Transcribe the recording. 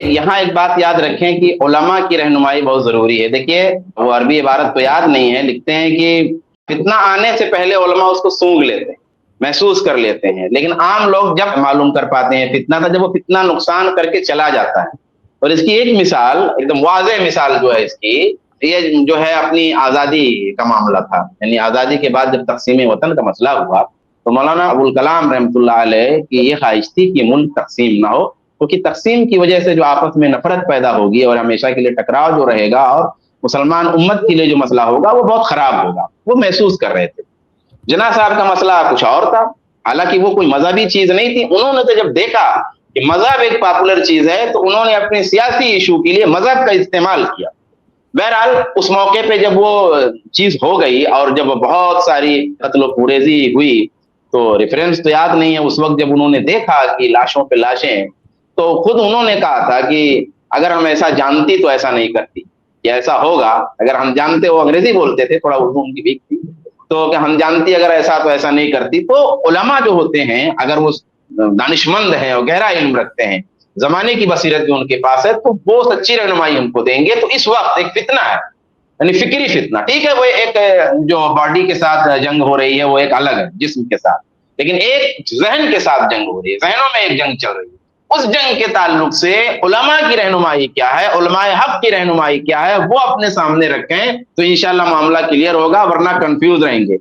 یہاں ایک بات یاد رکھیں کہ علماء کی رہنمائی بہت ضروری ہے. دیکھیے وہ عربی عبارت تو یاد نہیں ہے، لکھتے ہیں کہ فتنہ آنے سے پہلے علماء اس کو سونگ لیتے ہیں، محسوس کر لیتے ہیں، لیکن عام لوگ جب معلوم کر پاتے ہیں فتنہ تھا جب وہ فتنہ نقصان کر کے چلا جاتا ہے. اور اس کی ایک مثال، ایک دم واضح مثال جو ہے اس کی، یہ جو ہے اپنی آزادی کا معاملہ تھا. یعنی آزادی کے بعد جب تقسیم وطن کا مسئلہ ہوا تو مولانا ابوالکلام رحمۃ اللہ علیہ کی یہ خواہش تھی کہ ملک تقسیم نہ ہو، کیونکہ تقسیم کی وجہ سے جو آپس میں نفرت پیدا ہوگی اور ہمیشہ کے لیے ٹکراؤ جو رہے گا اور مسلمان امت کے لیے جو مسئلہ ہوگا وہ بہت خراب ہوگا. وہ محسوس کر رہے تھے. جناح صاحب کا مسئلہ کچھ اور تھا، حالانکہ وہ کوئی مذہبی چیز نہیں تھی. انہوں نے تو جب دیکھا کہ مذہب ایک پاپولر چیز ہے تو انہوں نے اپنے سیاسی ایشو کے لیے مذہب کا استعمال کیا. بہرحال اس موقع پہ جب وہ چیز ہو گئی اور جب بہت ساری قتل و خریزی ہوئی تو ریفرنس تو یاد نہیں ہے، اس وقت جب انہوں نے دیکھا کہ لاشوں پہ لاشیں، تو خود انہوں نے کہا تھا کہ اگر ہم ایسا جانتی تو ایسا نہیں کرتی، کہ ایسا ہوگا اگر ہم جانتے. وہ انگریزی بولتے تھے، تھوڑا اردو ان کی ویک تھی، تو کہ ہم جانتی اگر ایسا تو ایسا نہیں کرتی. تو علماء جو ہوتے ہیں اگر وہ دانشمند ہیں اور گہرا علم رکھتے ہیں، زمانے کی بصیرت جو ان کے پاس ہے، تو وہ سچی رہنمائی ہم کو دیں گے. تو اس وقت ایک فتنہ ہے، یعنی فکری فتنہ، ٹھیک ہے وہ ایک جو باڈی کے ساتھ جنگ ہو رہی ہے وہ ایک الگ ہے جسم کے ساتھ، لیکن ایک ذہن کے ساتھ جنگ ہو رہی ہے، ذہنوں میں ایک جنگ چل رہی ہے. اس جنگ کے تعلق سے علماء کی رہنمائی کیا ہے، علماء حق کی رہنمائی کیا ہے، وہ اپنے سامنے رکھیں تو انشاءاللہ معاملہ کلیئر ہوگا، ورنہ کنفیوز رہیں گے.